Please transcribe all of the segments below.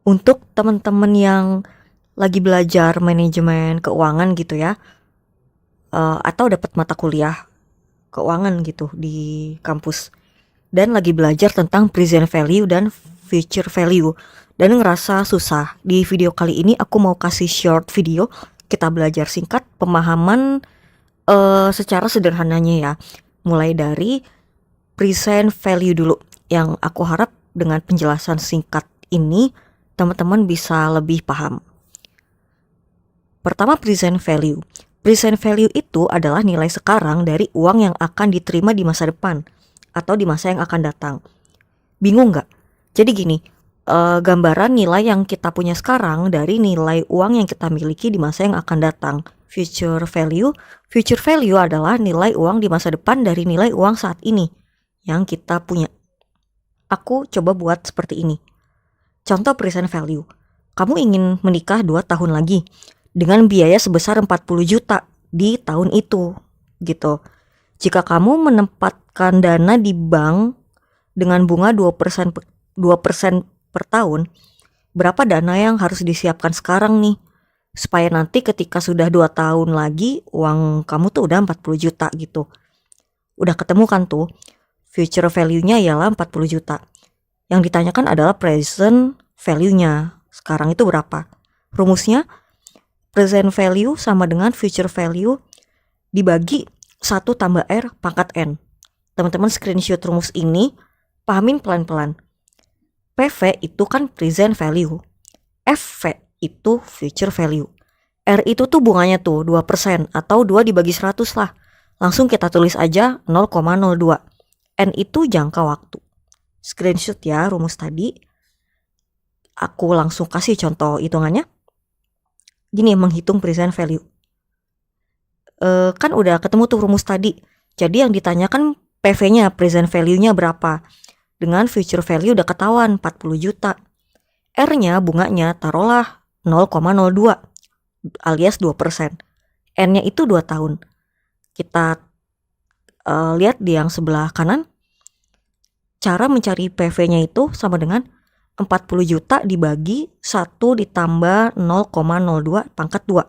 Untuk teman-teman yang lagi belajar manajemen keuangan gitu ya, atau dapat mata kuliah keuangan gitu di kampus, dan lagi belajar tentang present value dan future value, dan ngerasa susah, di video kali ini aku mau kasih short video kita belajar singkat pemahaman secara sederhananya ya, mulai dari present value dulu, yang aku harap dengan penjelasan singkat ini teman-teman bisa lebih paham. Pertama, present value. Present value itu adalah nilai sekarang dari uang yang akan diterima di masa depan atau di masa yang akan datang. Bingung nggak? Jadi gini, gambaran nilai yang kita punya sekarang dari nilai uang yang kita miliki di masa yang akan datang. Future value adalah nilai uang di masa depan dari nilai uang saat ini yang kita punya. Aku coba buat seperti ini. Contoh present value. Kamu ingin menikah 2 tahun lagi dengan biaya sebesar 40 juta di tahun itu, gitu. Jika kamu menempatkan dana di bank dengan bunga 2% per tahun, berapa dana yang harus disiapkan sekarang nih? Supaya nanti ketika sudah 2 tahun lagi, uang kamu tuh udah 40 juta gitu. Udah ketemu kan tuh, future value-nya ialah 40 juta. Yang ditanyakan adalah present value-nya. Sekarang itu berapa? Rumusnya, present value sama dengan future value dibagi 1 tambah R pangkat N. Teman-teman screenshot rumus ini, pahamin pelan-pelan. PV itu kan present value, FV itu future value. R itu tuh bunganya tuh 2% atau 2 dibagi 100 lah. Langsung kita tulis aja 0,02. N itu jangka waktu. Screenshot ya rumus tadi. Aku langsung kasih contoh hitungannya. Gini, menghitung present value. Kan udah ketemu tuh rumus tadi. Jadi yang ditanyakan PV-nya, present value-nya berapa. Dengan future value udah ketahuan 40 juta. R-nya, bunganya taruhlah 0,02 alias 2%. N-nya itu 2 tahun. Kita lihat di yang sebelah kanan. Cara mencari PV-nya itu sama dengan 40 juta dibagi 1 ditambah 0,02 pangkat 2.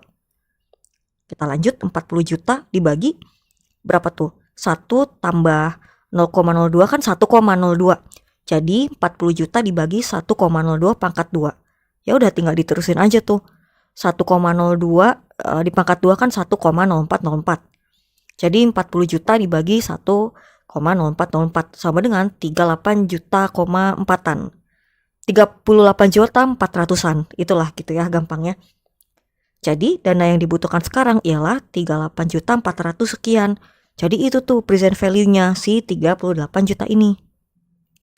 Kita lanjut, 40 juta dibagi berapa tuh? 1 tambah 0,02 kan 1,02. Jadi 40 juta dibagi 1,02 pangkat 2. Ya udah tinggal diterusin aja tuh. 1,02 di pangkat 2 kan 1,0404. Jadi 40 juta dibagi 1,0404 sama dengan 38 juta, 4-an. 38 juta 400-an, itulah gitu ya gampangnya. Jadi dana yang dibutuhkan sekarang ialah 38 juta 400 sekian. Jadi itu tuh present value-nya si 38 juta ini.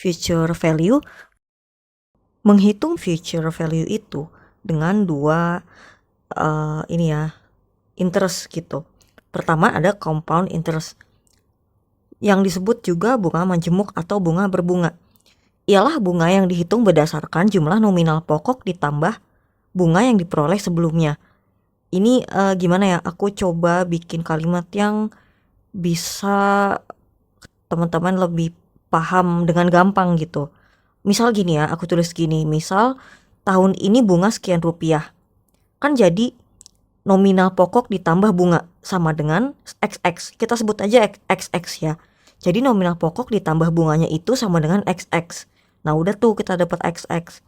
Future value, menghitung future value itu dengan dua ini ya, interest gitu. Pertama ada compound interest, yang disebut juga bunga majemuk atau bunga berbunga. Ialah bunga yang dihitung berdasarkan jumlah nominal pokok ditambah bunga yang diperoleh sebelumnya. Ini gimana ya, aku coba bikin kalimat yang bisa teman-teman lebih paham dengan gampang gitu. Misal gini ya, aku tulis gini, misal tahun ini bunga sekian rupiah. Kan jadi nominal pokok ditambah bunga sama dengan XX. Kita sebut aja XX ya. Jadi nominal pokok ditambah bunganya itu sama dengan XX. Nah udah tuh kita dapat XX.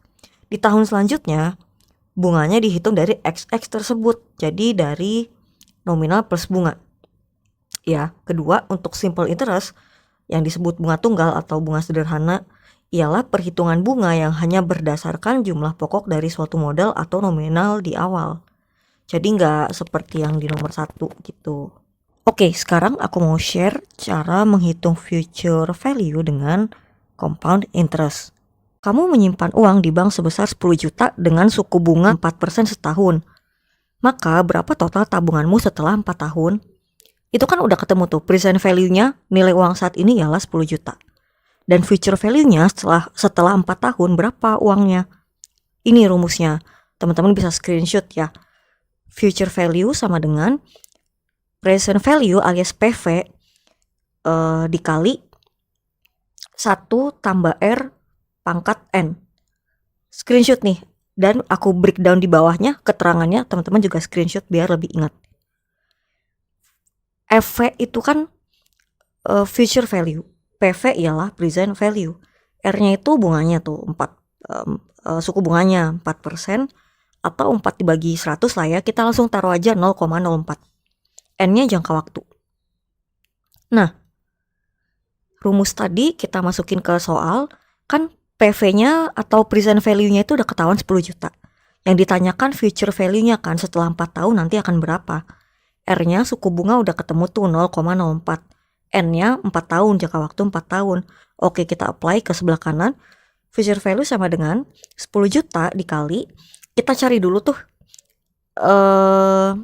Di tahun selanjutnya bunganya dihitung dari XX tersebut. Jadi dari nominal plus bunga. Ya, kedua untuk simple interest yang disebut bunga tunggal atau bunga sederhana ialah perhitungan bunga yang hanya berdasarkan jumlah pokok dari suatu modal atau nominal di awal. Jadi nggak seperti yang di nomor 1 gitu. Oke, sekarang aku mau share cara menghitung future value dengan compound interest. Kamu menyimpan uang di bank sebesar 10 juta dengan suku bunga 4% setahun. Maka berapa total tabunganmu setelah 4 tahun? Itu kan udah ketemu tuh present value-nya, nilai uang saat ini ialah 10 juta. Dan future value-nya setelah 4 tahun berapa uangnya? Ini rumusnya. Teman-teman bisa screenshot ya. Future value sama dengan present value alias PV dikali 1 tambah R pangkat N. Screenshot nih, Dan aku breakdown di bawahnya keterangannya, teman-teman juga screenshot biar lebih ingat. FV itu kan future value, PV ialah present value. R-nya itu bunganya tuh 4, suku bunganya 4%, atau 4 dibagi 100 lah ya, kita langsung taruh aja 0,04. N-nya jangka waktu. Nah, rumus tadi kita masukin ke soal, kan PV-nya atau present value-nya itu udah ketahuan 10 juta. Yang ditanyakan future value-nya kan setelah 4 tahun nanti akan berapa. R-nya suku bunga udah ketemu tuh 0,04. N-nya 4 tahun, jangka waktu 4 tahun. Oke, kita apply ke sebelah kanan. Future value sama dengan 10 juta dikali, kita cari dulu tuh 1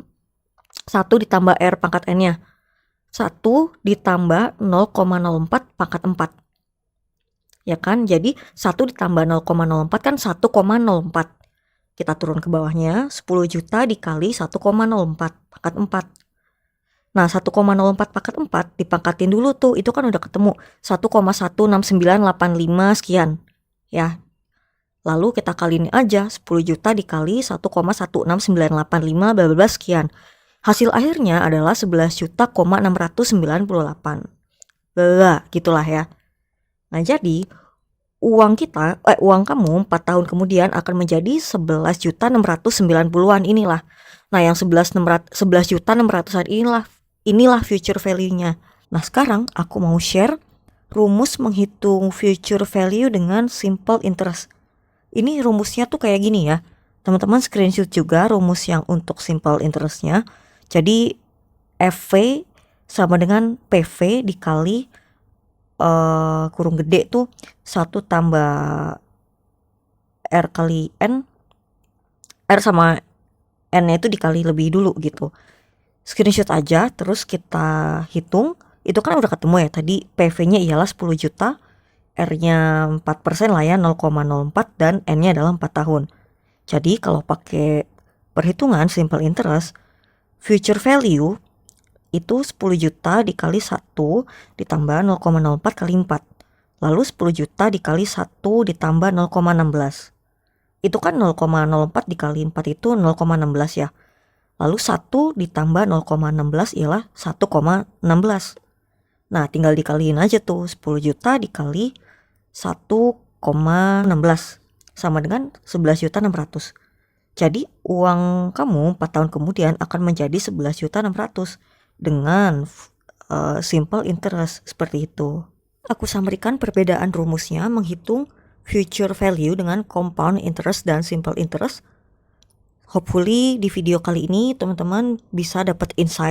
ditambah R pangkat N-nya. 1 ditambah 0,04 pangkat 4. Ya kan, jadi 1 ditambah 0,04 kan 1,04. Kita turun ke bawahnya, 10 juta dikali 1,04 pangkat 4. Nah, 1,04 pangkat 4 dipangkatin dulu tuh, itu kan udah ketemu 1,16985 sekian. Ya, lalu kita kaliin aja 10 juta dikali 1,16985 bla bla sekian. Hasil akhirnya adalah 11.698. Bla gitulah ya. Nah, jadi uang kamu 4 tahun kemudian akan menjadi 11.690-an inilah. Nah, yang 11.600-an inilah future value-nya. Nah, sekarang aku mau share rumus menghitung future value dengan simple interest. Ini rumusnya tuh kayak gini ya. Teman-teman screenshot juga rumus yang untuk simple interest-nya. Jadi FV sama dengan PV dikali kurung gede tuh 1 tambah R kali N. R sama N-nya itu dikali lebih dulu gitu. Screenshot aja, terus kita hitung. Itu kan udah ketemu ya, tadi PV-nya ialah 10 juta, R-nya 4% lah ya, 0,04, dan N-nya adalah 4 tahun. Jadi kalau pakai perhitungan simple interest, future value itu 10 juta dikali 1 ditambah 0,04 kali 4. Lalu 10 juta dikali 1 ditambah 0,16. Itu kan 0,04 dikali 4 itu 0,16 ya. Lalu 1 ditambah 0,16 ialah 1,16. Nah, tinggal dikaliin aja tuh, 10 juta dikali 1,16 sama dengan 11.600. Jadi uang kamu 4 tahun kemudian akan menjadi 11.600 dengan simple interest seperti itu. Aku sampaikan perbedaan rumusnya menghitung future value dengan compound interest dan simple interest. Hopefully di video kali ini teman-teman bisa dapat insight